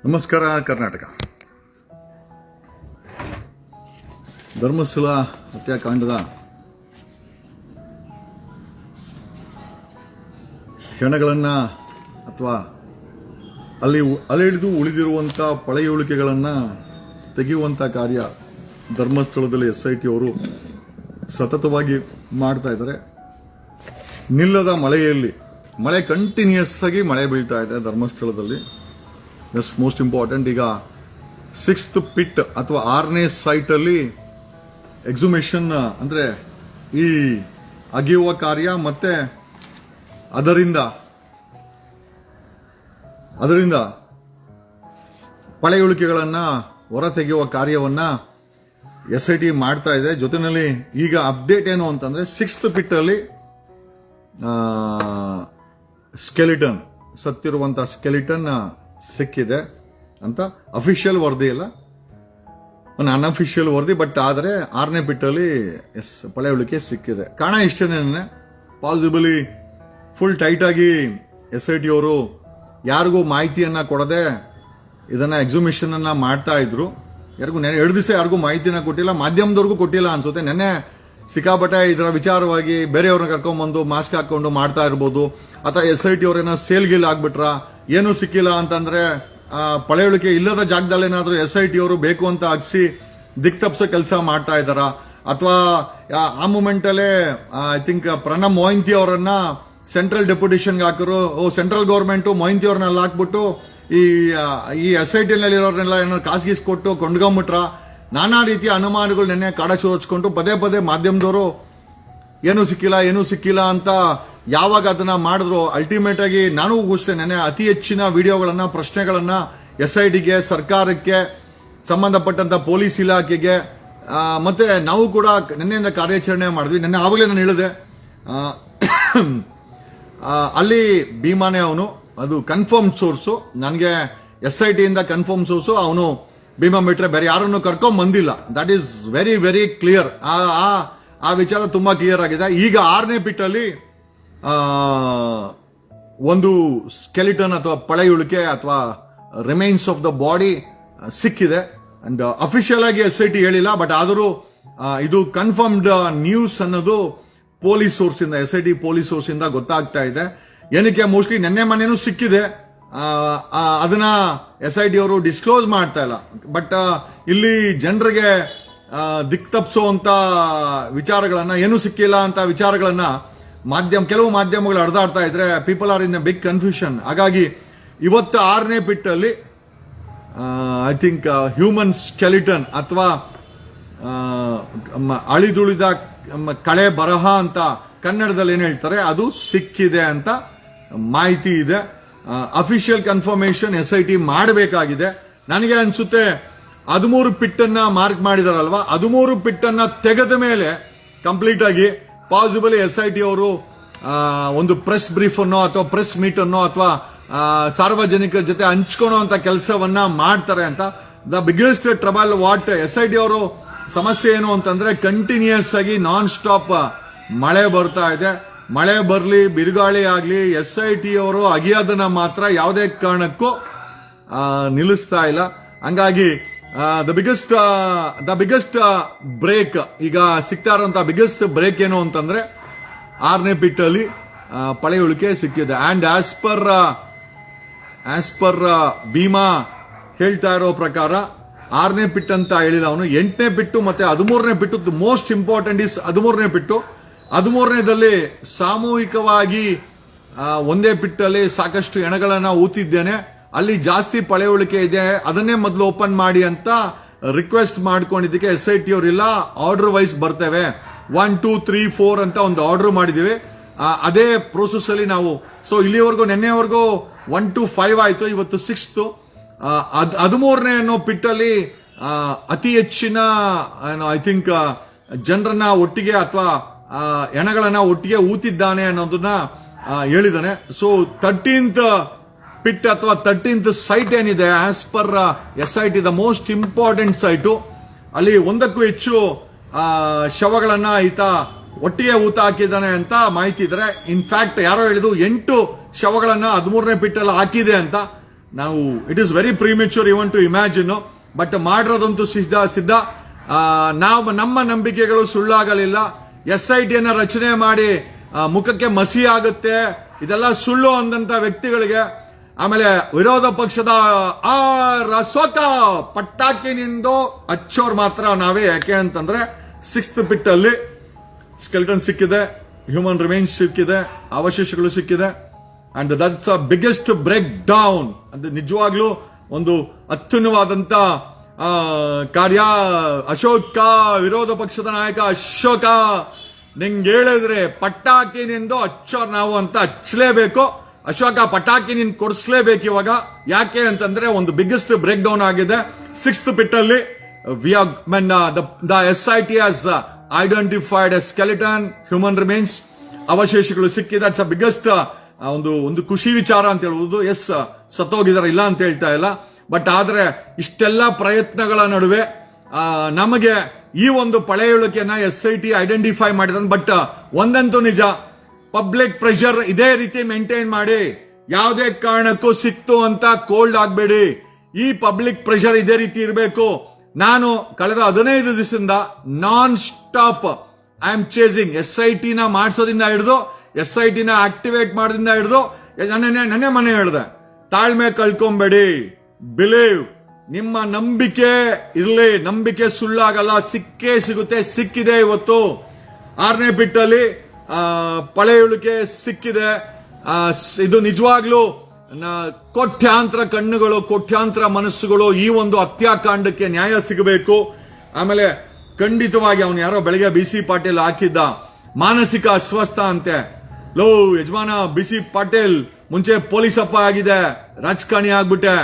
ನಮಸ್ಕಾರ ಕರ್ನಾಟಕ. ಧರ್ಮಸ್ಥಳ ಹತ್ಯಾಕಾಂಡದ ಕ್ಷಣಗಳನ್ನು ಅಥವಾ ಅಲೆಹಿಡಿದು ಉಳಿದಿರುವಂಥ ಪಳೆಯುಳಿಕೆಗಳನ್ನು ತೆಗೆಯುವಂಥ ಕಾರ್ಯ ಧರ್ಮಸ್ಥಳದಲ್ಲಿ SIT ಅವರು ಸತತವಾಗಿ ಮಾಡ್ತಾ ಇದ್ದಾರೆ. ನಿಲ್ಲದ ಮಳೆಯಲ್ಲಿ ಮಳೆ ಕಂಟಿನ್ಯೂಸ್ ಆಗಿ ಮಳೆ ಬೀಳ್ತಾ ಇದೆ ಧರ್ಮಸ್ಥಳದಲ್ಲಿ. Yes, most important. ಈಗ 6th ಪಿಟ್ ಅಥವಾ 6ನೇ ಸೈಟಲ್ಲಿ ಎಕ್ಸುಮೇಷನ್ ಅಂದರೆ ಈ ಅಗೆಯುವ ಕಾರ್ಯ ಮತ್ತೆ ಅದರಿಂದ ಪಳೆಯುಳಿಕೆಗಳನ್ನು ಹೊರತೆಗೆಯುವ ಕಾರ್ಯವನ್ನು SIT ಮಾಡ್ತಾ ಇದೆ. ಜೊತೆಯಲ್ಲಿ ಈಗ ಅಪ್ಡೇಟ್ ಏನು ಅಂತಂದ್ರೆ 6th ಪಿಟ್ಟಲ್ಲಿ ಸ್ಕೆಲಿಟನ್, ಸತ್ತಿರುವಂತಹ ಸ್ಕೆಲಿಟನ್ ಸಿಕ್ಕಿದೆ ಅಂತ ಅಫಿಷಿಯಲ್ ವರದಿ ಇಲ್ಲ, ಅನ್ಅಫಿಷಿಯಲ್ ವರದಿ. ಬಟ್ ಆದರೆ 6ನೇ ಪಿಟ್ಟಲ್ಲಿ ಪಳೆಯುಳಿಕೆ ಸಿಕ್ಕಿದೆ. ಕಾರಣ ಇಷ್ಟೇನೆ, ಪಾಸಿಬಲಿ ಫುಲ್ ಟೈಟ್ ಆಗಿ SIT ಅವರು ಯಾರಿಗೂ ಮಾಹಿತಿಯನ್ನ ಕೊಡದೆ ಇದನ್ನ ಎಕ್ಸುಮೇಷನ್ ಅನ್ನ ಮಾಡ್ತಾ ಇದ್ರು. ಯಾರಿಗೂ 2 ದಿವಸ ಯಾರಿಗೂ ಮಾಹಿತಿನ ಕೊಟ್ಟಿಲ್ಲ, ಮಾಧ್ಯಮದವ್ರಿಗೂ ಕೊಟ್ಟಿಲ್ಲ ಅನ್ಸುತ್ತೆ. ನೆನ್ನೆ ಸಿಕ್ಕಾಪಟ್ಟೆ ಇದರ ವಿಚಾರವಾಗಿ ಬೇರೆಯವ್ರನ್ನ ಕರ್ಕೊಂಡ್ಬಂದು ಮಾಸ್ಕ್ ಹಾಕೊಂಡು ಮಾಡ್ತಾ ಇರ್ಬೋದು, ಅಥವಾ SIT ಅವ್ರೇನೋ ಸೇಲ್ಗಿಲ್ ಆಗ್ಬಿಟ್ರ, ಏನೂ ಸಿಕ್ಕಿಲ್ಲ ಅಂತಂದ್ರೆ ಪಳೆಯುಳಿಕೆ ಇಲ್ಲದ ಜಾಗದಲ್ಲಿ ಏನಾದ್ರೂ SIT ಅವರು ಬೇಕು ಅಂತ ಹಾಕ್ಸಿ ದಿಕ್ ತಪ್ಸೋ ಕೆಲಸ ಮಾಡ್ತಾ ಇದ್ದಾರ, ಅಥವಾ ಆ ಮೂಮೆಂಟ್ ಅಲ್ಲೇ ಐ ಥಿಂಕ್ ಪ್ರಣಬ್ ಮೊಹಿಂತಿ ಅವರನ್ನ ಸೆಂಟ್ರಲ್ ಡೆಪ್ಯುಟೇಷನ್ಗೆ ಹಾಕಿದ್ರು. ಸೆಂಟ್ರಲ್ ಗೌರ್ಮೆಂಟ್ ಮೊಹಿಂತಿ ಅವ್ರನ್ನೆಲ್ಲ ಹಾಕ್ಬಿಟ್ಟು ಈ SIT ನಲ್ಲಿರೋರ್ನೆಲ್ಲ ಏನೋ ಕಾಸ್ಗಿಸ್ಕೊಟ್ಟು ಕೊಂಡ್ಕೊಂಬಿಟ್ರ. ನಾನಾ ರೀತಿಯ ಅನುಮಾನಗಳು ನೆನ್ನೆ ಕಾಡಚುಚ್ಕೊಂಡು ಪದೇ ಪದೇ ಮಾಧ್ಯಮದವರು ಏನೂ ಸಿಕ್ಕಿಲ್ಲ ಅಂತ ಯಾವಾಗ ಅದನ್ನ ಮಾಡಿದ್ರು, ಅಲ್ಟಿಮೇಟ್ ಆಗಿ ನಾನು ಅಷ್ಟೇ ನೆನ್ನೆ ಅತಿ ಹೆಚ್ಚಿನ ವಿಡಿಯೋಗಳನ್ನ, ಪ್ರಶ್ನೆಗಳನ್ನ SITಗೆ, ಸರ್ಕಾರಕ್ಕೆ, ಸಂಬಂಧಪಟ್ಟಂತ ಪೊಲೀಸ್ ಇಲಾಖೆಗೆ ಮತ್ತೆ ನಾವು ಕೂಡ ನಿನ್ನೆಯಿಂದ ಕಾರ್ಯಾಚರಣೆ ಮಾಡಿದ್ವಿ. ನೆನ್ನೆ ಆವಾಗಲೇ ನಾನು ಹೇಳಿದೆ, ಅಲ್ಲಿ ಭೀಮಾನೇ ಅವನು, ಅದು ಕನ್ಫರ್ಮ್ ಸೋರ್ಸು. ನನಗೆ SIT ಇಂದ ಕನ್ಫರ್ಮ್ ಸೋರ್ಸು ಅವನು ಭೀಮಾ ಬಿಟ್ರೆ ಬೇರೆ ಯಾರನ್ನು ಕರ್ಕೊಂಡ್ ಬಂದಿಲ್ಲ. That is very very clear. ಆ ವಿಚಾರ ತುಂಬಾ ಕ್ಲಿಯರ್ ಆಗಿದೆ. ಈಗ 6ನೇ ಪಿಟ್ಟಲ್ಲಿ ಒಂದು ಸ್ಕೆಲಿಟನ್ ಅಥವಾ ಪಳೆಯುಳಿಕೆ ಅಥವಾ ರಿಮೈನ್ಸ್ ಆಫ್ ದ ಬಾಡಿ ಸಿಕ್ಕಿದೆ. ಅಂಡ್ ಅಫಿಷಿಯಲ್ ಆಗಿ SIT ಹೇಳಿಲ್ಲ, ಬಟ್ ಆದರೂ ಇದು ಕನ್ಫರ್ಮ್ಡ್ ನ್ಯೂಸ್ ಅನ್ನೋದು ಪೊಲೀಸ್ ಸೋರ್ಸ್ ಇಂದ, SIT ಪೊಲೀಸ್ ಸೋರ್ಸ್ ಇಂದ ಗೊತ್ತಾಗ್ತಾ ಇದೆ. ಏನಕ್ಕೆ ಮೋಸ್ಟ್ಲಿ ನೆನ್ನೆ ಮನೆನೂ ಸಿಕ್ಕಿದೆ, ಅದನ್ನ SIT ಅವರು ಡಿಸ್ಕ್ಲೋಸ್ ಮಾಡ್ತಾ ಇಲ್ಲ. ಬಟ್ ಇಲ್ಲಿ ಜನರಿಗೆ ದಿಕ್ ತಪ್ಪಿಸುವಂತ ವಿಚಾರಗಳನ್ನ, ಏನೂ ಸಿಕ್ಕಿಲ್ಲ ಅಂತ ವಿಚಾರಗಳನ್ನ ಕೆಲವು ಮಾಧ್ಯಮಗಳು ಹರಿದಾಡ್ತಾ ಇದ್ರೆ people are in a big confusion. ಹಾಗಾಗಿ ಇವತ್ತು 6ನೇ ಪಿಟ್ಟಲ್ಲಿ ಐ ಥಿಂಕ್ ಹ್ಯೂಮನ್ ಸ್ಕೆಲಿಟನ್ ಅಥವಾ ಅಳಿದುಳಿದ ಕಳೆ ಬರಹ ಅಂತ ಕನ್ನಡದಲ್ಲಿ ಏನ್ ಹೇಳ್ತಾರೆ, ಅದು ಸಿಕ್ಕಿದೆ ಅಂತ ಮಾಹಿತಿ ಇದೆ. ಅಫಿಷಿಯಲ್ ಕನ್ಫರ್ಮೇಶನ್ SIT ಮಾಡಬೇಕಾಗಿದೆ. ನನಗೆ ಅನ್ಸುತ್ತೆ 13 ಪಿಟ್ಟನ್ನ ಮಾರ್ಕ್ ಮಾಡಿದಾರಲ್ವಾ, 13 ಪಿಟ್ಟನ್ನ ತೆಗೆದ ಮೇಲೆ ಕಂಪ್ಲೀಟ್ ಆಗಿ ಪಾಸಿಬಲಿ SIT ಅವರು ಒಂದು ಪ್ರೆಸ್ ಬ್ರೀಫ್ ಅನ್ನೋ ಅಥವಾ ಪ್ರೆಸ್ ಮೀಟ್ ಅನ್ನೋ ಅಥವಾ ಸಾರ್ವಜನಿಕರ ಜೊತೆ ಹಂಚ್ಕೊಳ್ಳೋ ಅಂತ ಕೆಲಸವನ್ನ ಮಾಡ್ತಾರೆ ಅಂತ. The biggest trouble what SIT ಅವರು ಸಮಸ್ಯೆ ಏನು ಅಂತಂದ್ರೆ, ಕಂಟಿನ್ಯೂಸ್ ಆಗಿ ನಾನ್ ಸ್ಟಾಪ್ ಮಳೆ ಬರ್ತಾ ಇದೆ. ಮಳೆ ಬರಲಿ, ಬಿರುಗಾಳಿ ಆಗ್ಲಿ, SIT ಅವರು ಅಗಿಯೋದನ್ನ ಮಾತ್ರ ಯಾವುದೇ ಕಾರಣಕ್ಕೂ ನಿಲ್ಲಿಸ್ತಾ ಇಲ್ಲ. ಹಂಗಾಗಿ ದ ಬಿಗ್ಗೆಸ್ಟ್ ಬ್ರೇಕ್ ಈಗ ಸಿಗ್ತಾ ಇರುವಂತಹ ಬಿಗ್ಗೆಸ್ಟ್ ಬ್ರೇಕ್ ಏನು ಅಂತಂದ್ರೆ 6ನೇ ಪಿಟ್ಟಲ್ಲಿ ಪಳೆಯುಳಿಕೆ ಸಿಕ್ಕಿದೆ. ಅಂಡ್ ಆಸ್ ಪರ್ ಭೀಮಾ ಹೇಳ್ತಾ ಇರೋ ಪ್ರಕಾರ 6ನೇ ಪಿಟ್ ಅಂತ ಹೇಳಿಲ್ಲ ಅವನು, 8ನೇ ಪಿಟ್ಟು ಮತ್ತೆ 13ನೇ ಪಿಟ್ಟು. ಮೋಸ್ಟ್ ಇಂಪಾರ್ಟೆಂಟ್ ಇಸ್ 13ನೇ ಪಿಟ್ಟು. 13ನೇದಲ್ಲಿ ಸಾಮೂಹಿಕವಾಗಿ ಒಂದೇ ಪಿಟ್ಟಲ್ಲಿ ಸಾಕಷ್ಟು ಹೆಣಗಳನ್ನ ಊತಿದ್ದೇನೆ, ಅಲ್ಲಿ ಜಾಸ್ತಿ ಪಳೆಯುಳಿಕೆ ಇದೆ, ಅದನ್ನೇ ಮೊದಲು ಓಪನ್ ಮಾಡಿ ಅಂತ ರಿಕ್ವೆಸ್ಟ್ ಮಾಡ್ಕೊಂಡಿದ್ದಕ್ಕೆ SIT ಅವರಿಲ್ಲ, ಆರ್ಡರ್ ವೈಸ್ ಬರ್ತೇವೆ, 1 2 3 4 ಅಂತ ಒಂದು ಆರ್ಡರ್ ಮಾಡಿದೀವಿ. ಅದೇ ಪ್ರೋಸೆಸ್ ಅಲ್ಲಿ ನಾವು ಇಲ್ಲಿವರೆಗೂ ನೆನ್ನೆವರೆಗೂ 1 to 5 ಆಯ್ತು, ಇವತ್ತು 6th. 13ನೇ ಅನ್ನೋ ಪಿಟ್ಟಲ್ಲಿ ಅತಿ ಹೆಚ್ಚಿನ ಐ ಥಿಂಕ್ ಜನರನ್ನ ಒಟ್ಟಿಗೆ ಅಥವಾ ಹೆಣಗಳನ್ನ ಒಟ್ಟಿಗೆ ಊತಿದ್ದಾನೆ ಅನ್ನೋದನ್ನ ಹೇಳಿದಾನೆ. 13th ಪಿಟ್ ಅಥವಾ 13th ಸೈಟ್ ಏನಿದೆ, as per SIT the most important site. ಅಲ್ಲಿ 1ಕ್ಕೂ ಹೆಚ್ಚು ಶವಗಳನ್ನ ಈತ ಒಟ್ಟಿಗೆ ಊತ ಹಾಕಿದ್ದಾನೆ ಅಂತ ಮಾಹಿತಿ ಇದ್ರೆ. ಇನ್ಫ್ಯಾಕ್ಟ್ ಯಾರೋ ಹೇಳಿದ್ರು 8 ಶವಗಳನ್ನ 13ನೇ ಪಿಟ್ಟಲ್ಲಿ ಹಾಕಿದೆ ಅಂತ. ನಾವು it is very premature even to imagine, but ಮಾಡಿರೋದಂತೂ ಸಿದ್ಧ. ನಾವು ನಮ್ಮ ನಂಬಿಕೆಗಳು ಸುಳ್ಳಾಗಲಿಲ್ಲ. SITಯನ್ನ ರಚನೆ ಮಾಡಿ ಮುಖಕ್ಕೆ ಮಸಿ ಆಗುತ್ತೆ, ಇದೆಲ್ಲ ಸುಳ್ಳು ಅಂದಂತ ವ್ಯಕ್ತಿಗಳಿಗೆ, ಆಮೇಲೆ ವಿರೋಧ ಪಕ್ಷದ ರಸೋಕ ಪಟ್ಟಾಕಿನಿಂದ ಹಚ್ಚೋರ್ ಮಾತ್ರ ನಾವೇ. ಯಾಕೆ ಅಂತಂದ್ರೆ 6th pit ಅಲ್ಲಿ ಸ್ಕೆಲ್ಟನ್ ಸಿಕ್ಕಿದೆ, ಹ್ಯೂಮನ್ ರಿಮೈನ್ಸ್ ಸಿಕ್ಕಿದೆ, ಅವಶೇಷಗಳು ಸಿಕ್ಕಿದೆ. And that's a biggest breakdown. ಅದು ನಿಜವಾಗ್ಲೂ ಒಂದು ಅತ್ಯುನ್ನವಾದಂತ ಕಾರ್ಯ. ಅಶೋಕ, ವಿರೋಧ ಪಕ್ಷದ ನಾಯಕ ಅಶೋಕ, ನಿಂಗೆ ಹೇಳಿದ್ರೆ ಪಟಾಕಿನಿಂದ ಹಚ್ಚೋರ್ ನಾವು ಅಂತ ಹಚ್ಚಲೇಬೇಕು. ಅಶೋಕ ಪಟಾಕಿ ನಿನ್ ಕೊಡಿಸ್ಲೇಬೇಕು ಇವಾಗ. ಯಾಕೆ ಅಂತಂದ್ರೆ ಒಂದು ಬಿಗ್ಗೆಸ್ಟ್ ಬ್ರೇಕ್ ಡೌನ್ ಆಗಿದೆ 6th pit ಅಲ್ಲಿ. The SIT has identified a skeleton, human remains, ಅವಶೇಷಗಳು ಸಿಕ್ಕಿದೆ. ದಟ್ಸ್ ಅ ಬಿಗ್ಗೆಸ್ಟ್ ಒಂದು ಖುಷಿ ವಿಚಾರ ಅಂತ ಹೇಳುವುದು. ಎಸ್, ಸತ್ತೋಗಿದಾರೆ, ಇಲ್ಲ ಅಂತ ಹೇಳ್ತಾ ಇಲ್ಲ. ಬಟ್ ಆದ್ರೆ ಇಷ್ಟೆಲ್ಲ ಪ್ರಯತ್ನಗಳ ನಡುವೆ ನಮಗೆ ಈ ಒಂದು ಪಳೆಯುಳಿಕೆಯನ್ನ SIT ಐಡೆಂಟಿಫೈ ಮಾಡಿದ. ಬಟ್ ಒಂದಂತೂ ನಿಜ, ಪಬ್ಲಿಕ್ ಪ್ರೆಷರ್ ಇದೇ ರೀತಿ ಮೇಂಟೈನ್ ಮಾಡಿ. ಯಾವುದೇ ಕಾರಣಕ್ಕೂ ಸಿಕ್ತು ಅಂತ ಕೋಲ್ಡ್ ಆಗಬೇಡಿ. ಈ ಪಬ್ಲಿಕ್ ಪ್ರೆಷರ್ ಇದೇ ರೀತಿ ಇರಬೇಕು. ನಾನು ಕಳೆದ 15 ದಿವಸದಿಂದ non stop I am chasing. SIT ನ ಮಾಡಿಸೋದಿಂದ ಹಿಡಿದು, SIT ನ ಆಕ್ಟಿವೇಟ್ ಮಾಡೋದ್ರಿಂದ ಹಿಡಿದು, ನನ್ನೇ ಮನೆ ಹೇಳಿದೆ, ತಾಳ್ಮೆ ಕಳ್ಕೊಂಬೇಡಿ. ಬಿಲೀವ್, ನಿಮ್ಮ ನಂಬಿಕೆ ಇರಲಿ. ನಂಬಿಕೆ ಸುಳ್ಳಾಗಲ್ಲ, ಸಿಕ್ಕೇ ಸಿಗುತ್ತೆ. ಸಿಕ್ಕಿದೆ ಇವತ್ತು 6ನೇ pit ಅಲ್ಲಿ ಪಳೆಯುಳಿಕೆ ಸಿಕ್ಕಿದೆ. ಇದು ನಿಜವಾಗ್ಲೂ ಕೋಟ್ಯಾಂತರ ಕಣ್ಣುಗಳು, ಕೋಟ್ಯಾಂತರ ಮನಸ್ಸುಗಳು ಈ ಒಂದು ಹತ್ಯಾಕಾಂಡಕ್ಕೆ ನ್ಯಾಯ ಸಿಗಬೇಕು. ಆಮೇಲೆ ಖಂಡಿತವಾಗಿ ಅವನು ಯಾರೋ ಬೆಳಗ್ಗೆ BC ಪಾಟೀಲ್ ಹಾಕಿದ್ದ ಮಾನಸಿಕ ಅಸ್ವಸ್ಥ ಅಂತೆ. ಲೋ ಯಜಮಾನ, BC ಪಾಟೀಲ್ ಮುಂಚೆ ಪೊಲೀಸಪ್ಪ ಆಗಿದೆ, ರಾಜಕಾರಣಿ ಆಗ್ಬಿಟ್ಟೆ,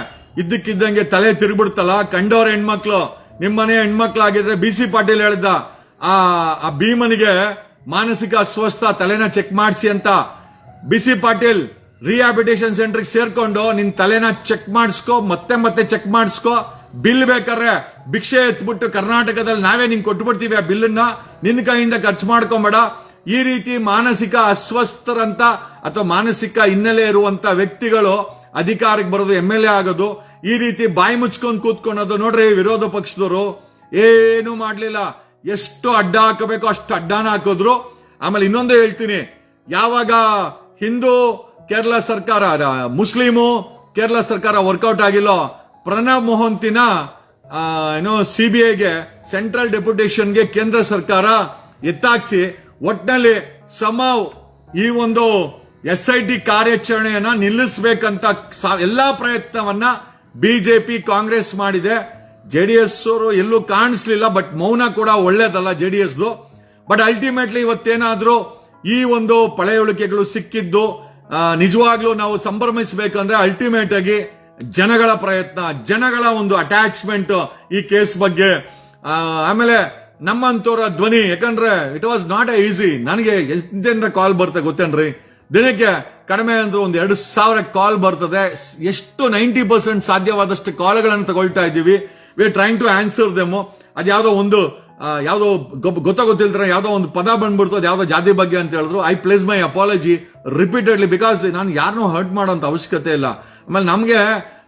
ಇದ್ದಕ್ಕಿದ್ದಂಗೆ ತಲೆ ತಿರುಗ್ಬಿಡ್ತಲ್ಲ. ಕಂಡವ್ರ ಹೆಣ್ಮಕ್ಳು, ನಿಮ್ಮನೆ ಹೆಣ್ಮಕ್ಳು ಆಗಿದ್ರೆ BC ಪಾಟೀಲ್ ಹೇಳಿದ್ದ ಆ ಭೀಮನಿಗೆ ಮಾನಸಿಕ ಅಸ್ವಸ್ಥ, ತಲೆನ ಚೆಕ್ ಮಾಡಿಸಿ ಅಂತ. BC ಪಾಟೀಲ್ ರಿಹ್ಯಾಬಿಲಿಟೇಷನ್ ಸೆಂಟರ್ಗೆ ಸೇರ್ಕೊಂಡು ನಿನ್ ತಲೆನ ಚೆಕ್ ಮಾಡಿಸ್ಕೋ, ಮತ್ತೆ ಚೆಕ್ ಮಾಡಿಸ್ಕೋ. ಬಿಲ್ ಬೇಕಾದ್ರೆ ಭಿಕ್ಷೆ ಎತ್ಬಿಟ್ಟು ಕರ್ನಾಟಕದಲ್ಲಿ ನಾವೇ ನಿಂಗೆ ಕೊಟ್ಬಿಡ್ತೀವಿ ಆ ಬಿಲ್ಲನ್ನ, ನಿನ್ನ ಕೈಯಿಂದ ಖರ್ಚು ಮಾಡ್ಕೊಂಬೇಡ. ಈ ರೀತಿ ಮಾನಸಿಕ ಅಸ್ವಸ್ಥರಂತ ಅಥವಾ ಮಾನಸಿಕ ಹಿನ್ನೆಲೆ ಇರುವಂತ ವ್ಯಕ್ತಿಗಳು ಅಧಿಕಾರಕ್ಕೆ ಬರೋದು, MLA ಆಗೋದು, ಈ ರೀತಿ ಬಾಯಿ ಮುಚ್ಕೊಂಡು ಕೂತ್ಕೊಳ್ಳೋದು. ನೋಡ್ರಿ, ವಿರೋಧ ಪಕ್ಷದವರು ಏನು ಮಾಡ್ಲಿಲ್ಲ. ಎಷ್ಟು ಅಡ್ಡ ಹಾಕಬೇಕು ಅಷ್ಟು ಅಡ್ಡಾನ ಹಾಕಿದ್ರು. ಆಮೇಲೆ ಇನ್ನೊಂದು ಹೇಳ್ತೀನಿ, ಯಾವಾಗ ಹಿಂದೂ ಕೇರಳ ಸರ್ಕಾರ, ಮುಸ್ಲಿಮು ಕೇರಳ ಸರ್ಕಾರ ವರ್ಕೌಟ್ ಆಗಿಲ್ಲೋ, ಪ್ರಣಬ್ ಮೊಹಂತಿನ CBIಗೆ ಸೆಂಟ್ರಲ್ ಡೆಪ್ಯುಟೇಷನ್ಗೆ ಕೇಂದ್ರ ಸರ್ಕಾರ ಎತ್ತಾಕ್ಸಿ ಒಟ್ನಲ್ಲಿ ಈ ಒಂದು SIT ಕಾರ್ಯಾಚರಣೆಯನ್ನ ನಿಲ್ಲಿಸಬೇಕಂತ ಎಲ್ಲಾ ಪ್ರಯತ್ನವನ್ನ BJP ಕಾಂಗ್ರೆಸ್ ಮಾಡಿದೆ. JDS ಅವರು ಎಲ್ಲೂ ಕಾಣಿಸ್ಲಿಲ್ಲ. ಬಟ್ ಮೌನ ಕೂಡ ಒಳ್ಳೇದಲ್ಲ JDSದು. ಬಟ್ ಅಲ್ಟಿಮೇಟ್ಲಿ ಇವತ್ತೇನಾದ್ರೂ ಈ ಒಂದು ಪಳೆಯುಳಿಕೆಗಳು ಸಿಕ್ಕಿದ್ದು ನಿಜವಾಗ್ಲೂ ನಾವು ಸಂಭ್ರಮಿಸಬೇಕಂದ್ರೆ ಅಲ್ಟಿಮೇಟ್ ಆಗಿ ಜನಗಳ ಪ್ರಯತ್ನ, ಜನಗಳ ಒಂದು ಅಟ್ಯಾಚ್ಮೆಂಟ್ ಈ ಕೇಸ್ ಬಗ್ಗೆ. ಆಮೇಲೆ ನಮ್ಮಂತವರ ಧ್ವನಿ, ಯಾಕಂದ್ರೆ ಇಟ್ ವಾಸ್ ನಾಟ್ ಈಸಿ. ನನಗೆ ಎಷ್ಟಿಂದ ಕಾಲ್ ಬರ್ತದೆ ಗೊತ್ತೇನ್ರಿ, ದಿನಕ್ಕೆ ಕಡಿಮೆ ಅಂದ್ರೆ 2,000 ಕಾಲ್ ಬರ್ತದೆ. ಎಷ್ಟು 90% ಸಾಧ್ಯವಾದಷ್ಟು ಕಾಲ್ಗಳನ್ನು ತಗೊಳ್ತಾ ಇದ್ದೀವಿ. We are trying to answer them. ಅದ್ಯಾವುದೋ ಒಂದು ಯಾವ್ದೋ ಗೊತ್ತಿಲ್ದ್ರೆ ಯಾವ್ದೋ ಒಂದು ಪದ ಬಂದ್ಬಿಡ್ತು, ಯಾವ್ದೋ ಜಾತಿ ಬಗ್ಗೆ ಅಂತ ಹೇಳಿದ್ರು. I place my apology repeatedly, because ನಾನು ಯಾರನ್ನೂ ಹರ್ಟ್ ಮಾಡೋಂತ ಅವಶ್ಯಕತೆ ಇಲ್ಲ. ಆಮೇಲೆ ನಮ್ಗೆ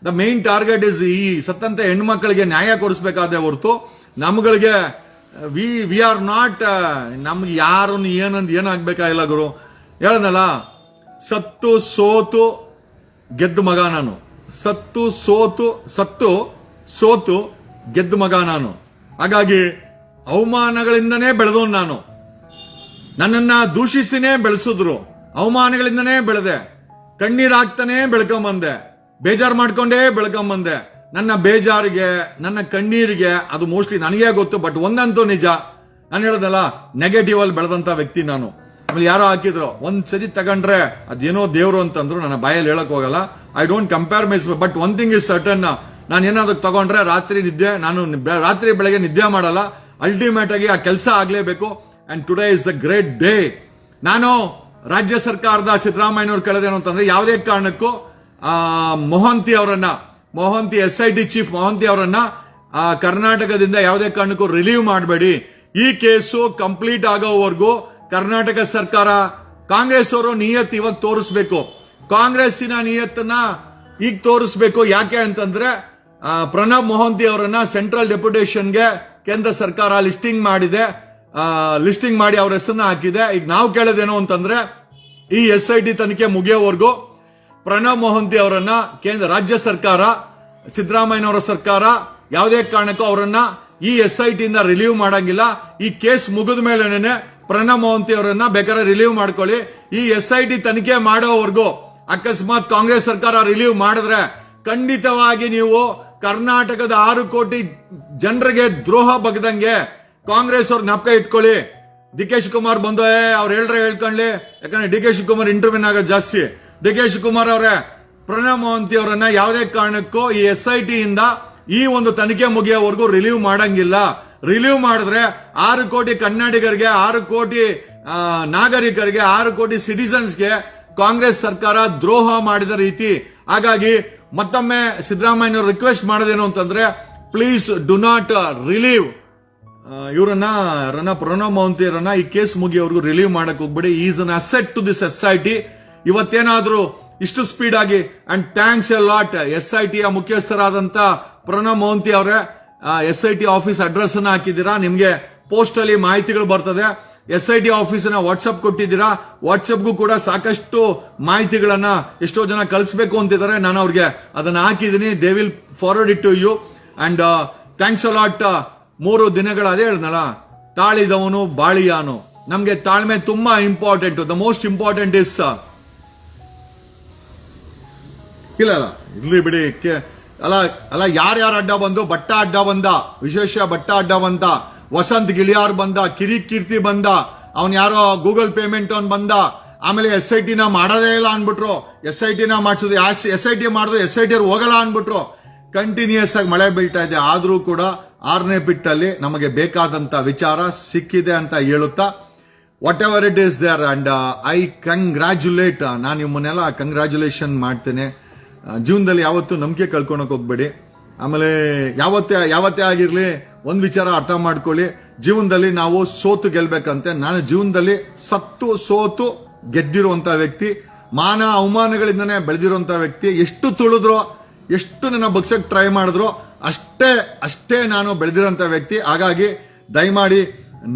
ದ ಮೇನ್ ಟಾರ್ಗೆಟ್ ಇಸ್ ಈ ಸತ್ತಂತ ಹೆಣ್ಮಕ್ಳಿಗೆ ನ್ಯಾಯ ಕೊಡಿಸ್ಬೇಕಾದ್ರೆ ಹೊರತು ನಮ್ಗಳಿಗೆ ವಿ ಆರ್ ನಾಟ್, ನಮ್ಗೆ ಯಾರನ್ನು ಏನಾಗ್ಬೇಕಾಗಿಲ್ಲ ಗುರು. ಹೇಳದ್ನಲ್ಲ, ಸತ್ತು ಸೋತು ಗೆದ್ದ ಮಗ ನಾನು, ಸತ್ತು ಸೋತು ಗೆದ್ದ ಮಗ ನಾನು. ಹಾಗಾಗಿ ಅವಮಾನಗಳಿಂದನೇ ಬೆಳೆದವನು ನಾನು. ನನ್ನನ್ನ ದೂಷಿಸಿನೇ ಬೆಳೆಸಿದ್ರು, ಅವಮಾನಗಳಿಂದನೇ ಬೆಳೆದೆ, ಕಣ್ಣೀರಾಗ್ತಾನೆ ಬೆಳ್ಕೊಂಬಂದೆ, ಬೇಜಾರು ಮಾಡ್ಕೊಂಡೇ ಬೆಳ್ಕೊಂಬಂದೆ. ನನ್ನ ಬೇಜಾರಿಗೆ, ನನ್ನ ಕಣ್ಣೀರಿಗೆ ಅದು ಮೋಸ್ಟ್ಲಿ ನನಗೇ ಗೊತ್ತು. ಬಟ್ ಒಂದಂತೂ ನಿಜ, ನಾನು ಹೇಳೋದಲ್ಲ, ನೆಗೆಟಿವ್ ಅಲ್ಲಿ ಬೆಳೆದಂತ ವ್ಯಕ್ತಿ ನಾನು. ಆಮೇಲೆ ಯಾರೋ ಹಾಕಿದ್ರು, ಒಂದ್ಸರಿ ತಗೊಂಡ್ರೆ ಅದೇನೋ ದೇವ್ರು ಅಂತಂದ್ರು, ನನ್ನ ಬಾಯಲ್ಲಿ ಹೇಳಕ್ ಹೋಗಲ್ಲ. I don't compare mice. But one thing is certain, ನಾನು ಏನಾದ್ರು ತಗೊಂಡ್ರೆ ರಾತ್ರಿ ಬೆಳಗ್ಗೆ ನಿದ್ದೆ ಮಾಡಲ್ಲ. ಅಲ್ಟಿಮೇಟ್ ಆಗಿ ಆ ಕೆಲಸ ಆಗ್ಲೇಬೇಕು. And today is the great day. ನಾನು ರಾಜ್ಯ ಸರ್ಕಾರದ ಸಿದ್ದರಾಮಯ್ಯನವ್ರು ಕೇಳೋದೇನು ಅಂತಂದ್ರೆ, ಯಾವುದೇ ಕಾರಣಕ್ಕೂ ಮೊಹಂತಿ SIT ಚೀಫ್ ಮೊಹಂತಿ ಅವರನ್ನ ಕರ್ನಾಟಕದಿಂದ ಯಾವುದೇ ಕಾರಣಕ್ಕೂ ರಿಲೀವ್ ಮಾಡಬೇಡಿ. ಈ ಕೇಸು ಕಂಪ್ಲೀಟ್ ಆಗೋವರೆಗೂ ಕರ್ನಾಟಕ ಸರ್ಕಾರ, ಕಾಂಗ್ರೆಸ್ ಅವರು ನಿಯತ್ ಇವಾಗ ತೋರಿಸಬೇಕು. ಕಾಂಗ್ರೆಸ್ಸಿನ ನಿಯತ್ತನ್ನ ಈಗ ತೋರಿಸ್ಬೇಕು. ಯಾಕೆ ಅಂತಂದ್ರೆ ಪ್ರಣಬ್ ಮೊಹಂತಿ ಅವರನ್ನ ಸೆಂಟ್ರಲ್ ಡೆಪ್ಯುಟೇಷನ್ಗೆ ಕೇಂದ್ರ ಸರ್ಕಾರ ಲಿಸ್ಟಿಂಗ್ ಮಾಡಿದೆ. ಲಿಸ್ಟಿಂಗ್ ಮಾಡಿ ಅವ್ರ ಹೆಸರನ್ನ ಹಾಕಿದೆ. ಈಗ ನಾವು ಕೇಳೋದೇನು ಅಂತಂದ್ರೆ ಈ SIT ತನಿಖೆ ಮುಗಿಯೋವರೆಗೂ ಪ್ರಣಬ್ ಮೊಹಂತಿ ಅವರನ್ನ ರಾಜ್ಯ ಸರ್ಕಾರ, ಸಿದ್ದರಾಮಯ್ಯನವರ ಸರ್ಕಾರ ಯಾವುದೇ ಕಾರಣಕ್ಕೂ ಅವರನ್ನ ಈ SIT ಇಂದ ರಿಲೀವ್ ಮಾಡಂಗಿಲ್ಲ. ಈ ಕೇಸ್ ಮುಗಿದ ಮೇಲೆನೆ ಪ್ರಣಬ್ ಮೊಹಂತಿ ಅವರನ್ನ ಬೇಕಾದ್ರೆ ರಿಲೀವ್ ಮಾಡ್ಕೊಳ್ಳಿ. ಈ SIT ತನಿಖೆ ಮಾಡೋವರೆಗೂ ಅಕಸ್ಮಾತ್ ಕಾಂಗ್ರೆಸ್ ಸರ್ಕಾರ ರಿಲೀವ್ ಮಾಡಿದ್ರೆ ಖಂಡಿತವಾಗಿ ನೀವು ಕರ್ನಾಟಕದ 6 ಕೋಟಿ ಜನರಿಗೆ ದ್ರೋಹ ಬಗ್ದಂಗೆ ಕಾಂಗ್ರೆಸ್ ಅವ್ರ ಜ್ಞಾಪಕ ಇಟ್ಕೊಳ್ಳಿ. DK ಶಿವಕುಮಾರ್ ಬಂದು ಅವ್ರು ಹೇಳ್ಕೊಳ್ಳಿ. ಯಾಕಂದ್ರೆ DK ಶಿವಕುಮಾರ್ ಇಂಟರ್ವ್ಯೂನ್ ಆಗೋದು ಜಾಸ್ತಿ. DK ಶಿವಕುಮಾರ್ ಅವರೇ, ಪ್ರಣಬ್ ಮೊಹಂತಿ ಅವರನ್ನ ಯಾವುದೇ ಕಾರಣಕ್ಕೂ ಈ SIT ಇಂದ ಈ ಒಂದು ತನಿಖೆ ಮುಗಿಯೋವರೆಗೂ ರಿಲೀವ್ ಮಾಡಂಗಿಲ್ಲ. ರಿಲೀವ್ ಮಾಡಿದ್ರೆ 6 ಕೋಟಿ ಕನ್ನಡಿಗರಿಗೆ, 6 ಕೋಟಿ ನಾಗರಿಕರಿಗೆ, 6 ಕೋಟಿ ಸಿಟಿಸನ್ಸ್ಗೆ ಕಾಂಗ್ರೆಸ್ ಸರ್ಕಾರ ದ್ರೋಹ ಮಾಡಿದ ರೀತಿ. ಹಾಗಾಗಿ ಮತ್ತೊಮ್ಮೆ ಸಿದ್ದರಾಮಯ್ಯ ರಿಕ್ವೆಸ್ಟ್ ಮಾಡೋದೇನು ಅಂತಂದ್ರೆ, ಪ್ಲೀಸ್ ಡು ನಾಟ್ ರಿಲೀವ್ ಇವರನ್ನ ಪ್ರಣಬ್ ಮೊಹಂತಿ ಅವರನ್ನ ಈ ಕೇಸ್ ಮುಗಿಯೋವರೆಗೂ ರಿಲೀವ್ ಮಾಡಕ್ ಹೋಗ್ಬೇಡಿ. Is an asset to this SIT. ಇವತ್ತೇನಾದ್ರೂ ಇಷ್ಟು ಸ್ಪೀಡ್ ಆಗಿ, and thanks a lot SIT ಮುಖ್ಯಸ್ಥರಾದಂತ ಪ್ರಣಬ್ ಮೊಹಂತಿ ಅವರೇ, SIT ಆಫೀಸ್ ಅಡ್ರೆಸ್ ಅನ್ನ ಹಾಕಿದ್ದೀರಾ. ನಿಮ್ಗೆ ಪೋಸ್ಟ್ ಅಲ್ಲಿ ಮಾಹಿತಿಗಳು ಬರ್ತದೆ. SIT ಆಫೀಸ್ನ ವಾಟ್ಸ್ಆಪ್ ಕೊಟ್ಟಿದ್ದೀರಾ. ವಾಟ್ಸ್ಆಪ್ಗೂ ಕೂಡ ಸಾಕಷ್ಟು ಮಾಹಿತಿಗಳನ್ನ ಎಷ್ಟೋ ಜನ ಕಳಿಸಬೇಕು ಅಂತಿದ್ದಾರೆ. ನಾನು ಅವ್ರಿಗೆ ಅದನ್ನ ಹಾಕಿದ್ದೀನಿ. They will forward it to you. And thanks a lot. 3 ದಿನಗಳ ಅದೇ ಹೇಳ್ದಲ್ಲ, ತಾಳಿದವನು ಬಾಳಿಯಾನು. ನಮ್ಗೆ ತಾಳ್ಮೆ ತುಂಬಾ important. The most important is ಇಲ್ಲ ಇರ್ಲಿ ಬಿಡಿ. ಅಲ್ಲ ಯಾರ್ಯಾರ ಅಡ್ಡ ಬಂದು, ಭಟ್ಟ ಅಡ್ಡ ಬಂದ, ವಿಶೇಷ ಭಟ್ಟ ಅಡ್ಡ ಬಂದ, ವಸಂತ್ ಗಿಳಿಯಾರ್ ಬಂದ, ಕಿರಿಕೀರ್ತಿ ಬಂದ, ಅವನ್ ಯಾರೋ ಗೂಗಲ್ ಪೇಮೆಂಟ್ ಅವನ್ ಬಂದ. ಆಮೇಲೆ SIT ನ ಮಾಡೋದೇ ಇಲ್ಲ ಅನ್ಬಿಟ್ರು. SIT ನ ಮಾಡಿಸೋದು, SIT ಮಾಡಿದ್ರು SIT ಅವ್ರು ಹೋಗಲ್ಲ ಅನ್ಬಿಟ್ರು. ಕಂಟಿನ್ಯೂಸ್ ಆಗಿ ಮಳೆ ಬೀಳ್ತಾ ಇದೆ. ಆದ್ರೂ ಕೂಡ 6ನೇ ಬಿಟ್ಟಲ್ಲಿ ನಮಗೆ ಬೇಕಾದಂತ ವಿಚಾರ ಸಿಕ್ಕಿದೆ ಅಂತ ಹೇಳುತ್ತಾ, whatever it is there, and I congratulate. ನಾನು ನಿಮ್ಮನ್ನೆಲ್ಲ ಕಂಗ್ರಾಚ್ಯುಲೇಷನ್ ಮಾಡ್ತೇನೆ. ಜೀವನದಲ್ಲಿ ಯಾವತ್ತೂ ನಂಬಿಕೆ ಕಳ್ಕೊಳಕ್ ಹೋಗ್ಬೇಡಿ. ಆಮೇಲೆ ಯಾವತ್ತೇ ಆಗಿರ್ಲಿ ಒಂದ್ ವಿಚಾರ ಅರ್ಥ ಮಾಡ್ಕೊಳ್ಳಿ, ಜೀವನದಲ್ಲಿ ನಾವು ಸೋತು ಗೆಲ್ಬೇಕಂತೆ. ನಾನು ಜೀವನದಲ್ಲಿ ಸೋತು ಗೆದ್ದಿರುವಂತ ವ್ಯಕ್ತಿ, ಮಾನ ಅವಮಾನಗಳಿಂದನೇ ಬೆಳೆದಿರುವಂತ ವ್ಯಕ್ತಿ. ಎಷ್ಟು ತುಳಿದ್ರೋ, ಎಷ್ಟು ನನ್ನ ಬಗ್ಸಕ್ ಟ್ರೈ ಮಾಡಿದ್ರು ಅಷ್ಟೇ ನಾನು ಬೆಳೆದಿರೋಂಥ ವ್ಯಕ್ತಿ. ಹಾಗಾಗಿ ದಯಮಾಡಿ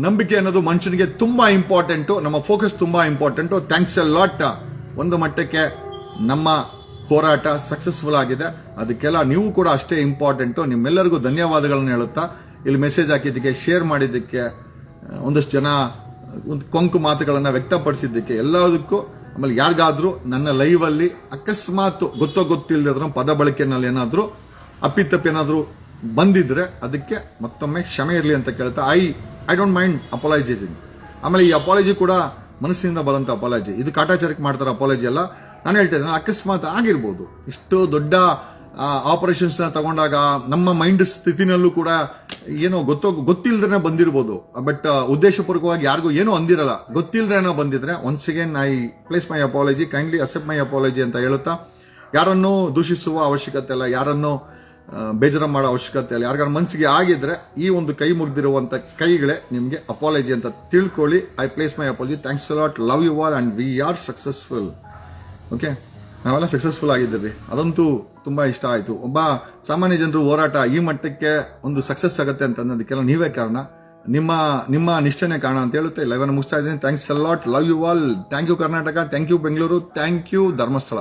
ನಂಬಿಕೆ ಅನ್ನೋದು ಮನುಷ್ಯನಿಗೆ ತುಂಬಾ ಇಂಪಾರ್ಟೆಂಟು. ನಮ್ಮ ಫೋಕಸ್ ತುಂಬಾ ಇಂಪಾರ್ಟೆಂಟು. Thanks a lot. ಒಂದು ಮಟ್ಟಕ್ಕೆ ನಮ್ಮ ಹೋರಾಟ ಸಕ್ಸಸ್ಫುಲ್ ಆಗಿದೆ. ಅದಕ್ಕೆಲ್ಲ ನೀವು ಕೂಡ ಅಷ್ಟೇ ಇಂಪಾರ್ಟೆಂಟು. ನಿಮ್ಮೆಲ್ಲರಿಗೂ ಧನ್ಯವಾದಗಳನ್ನು ಹೇಳುತ್ತಾ, ಇಲ್ಲಿ ಮೆಸೇಜ್ ಹಾಕಿದ್ದಕ್ಕೆ, ಶೇರ್ ಮಾಡಿದ್ದಕ್ಕೆ, ಒಂದಷ್ಟು ಜನ ಒಂದು ಕೊಂಕು ಮಾತುಗಳನ್ನು ವ್ಯಕ್ತಪಡಿಸಿದ್ದಕ್ಕೆ ಎಲ್ಲದಕ್ಕೂ, ಆಮೇಲೆ ಯಾರಿಗಾದ್ರೂ ನನ್ನ ಲೈವ್ ಅಲ್ಲಿ ಅಕಸ್ಮಾತ್ ಗೊತ್ತಿಲ್ಲದ ಪದ ಬಳಕೆನಲ್ಲಿ ಏನಾದ್ರೂ ಅಪ್ಪಿತಪ್ಪೇನಾದ್ರೂ ಬಂದಿದ್ರೆ ಅದಕ್ಕೆ ಮತ್ತೊಮ್ಮೆ ಕ್ಷಮೆ ಇರಲಿ ಅಂತ ಕೇಳ್ತಾ, ಐ ಡೋಂಟ್ ಮೈಂಡ್ ಅಪಾಲೈಸೈಸಿಂಗ್. ಆಮೇಲೆ ಈ ಅಪಾಲಜಿ ಕೂಡ ಮನಸ್ಸಿನಿಂದ ಬರೋಂಥ ಅಪಾಲಜಿ. ಇದು ಕಾಟಾಚಾರಕ್ಕೆ ಮಾಡ್ತಾರೆ ಅಪಾಲಜಿ ಅಲ್ಲ. ನಾನು ಹೇಳ್ತಾ ಇದ್ದೇನೆ, ಅಕಸ್ಮಾತ್ ಆಗಿರ್ಬೋದು. ಇಷ್ಟು ದೊಡ್ಡ ಆಪರೇಷನ್ಸ್ ನ ತಗೊಂಡಾಗ ನಮ್ಮ ಮೈಂಡ್ ಸ್ಥಿತಿನಲ್ಲೂ ಕೂಡ ಏನೋ ಗೊತ್ತಿಲ್ಲದ್ರೆ ಬಂದಿರಬಹುದು. ಬಟ್ ಉದ್ದೇಶಪೂರ್ವಕವಾಗಿ ಯಾರಿಗೂ ಏನೋ ಅಂದಿರಲ್ಲ. ಗೊತ್ತಿಲ್ಲದೇನೋ ಬಂದಿದ್ರೆ once again I place my apology, kindly accept my apology ಅಂತ ಹೇಳುತ್ತಾ, ಯಾರನ್ನೂ ದೂಷಿಸುವ ಅವಶ್ಯಕತೆ ಇಲ್ಲ, ಯಾರನ್ನೂ ಬೇಜಾರ ಮಾಡೋ ಅವಶ್ಯಕತೆ ಇಲ್ಲ. ಯಾರಿಗಾರ ಮನಸ್ಸಿಗೆ ಆಗಿದ್ರೆ ಈ ಒಂದು ಕೈ ಮುಗ್ದಿರುವಂತ ಕೈಗಳೇ ನಿಮ್ಗೆ ಅಪಾಲಜಿ ಅಂತ ತಿಳ್ಕೊಳ್ಳಿ. I place my apology. Thanks a lot. Love you all and we are successful. Okay, ನಾವೆಲ್ಲ ಸಕ್ಸಸ್ಫುಲ್ ಆಗಿದ್ದೀವಿ. ಅದಂತೂ ತುಂಬಾ ಇಷ್ಟ ಆಯ್ತು. ಒಬ್ಬ ಸಾಮಾನ್ಯ ಜನರು ಹೋರಾಟ ಈ ಮಟ್ಟಕ್ಕೆ ಒಂದು ಸಕ್ಸಸ್ ಆಗುತ್ತೆ ಅಂತ ಅನ್ನೋದಕ್ಕೆಲ್ಲ ನೀವೇ ಕಾರಣ. ನಿಮ್ಮ ನಿಷ್ಠೆನೇ ಕಾರಣ ಅಂತ ಹೇಳುತ್ತೆ. ಲೈವ್ ಅನ್ನು ಮುಗಿಸ್ತಾ ಇದ್ದೀನಿ. Thanks a lot. Love you all. Thank you Karnataka. Thank you Bengaluru. Thank you Dharmasthala.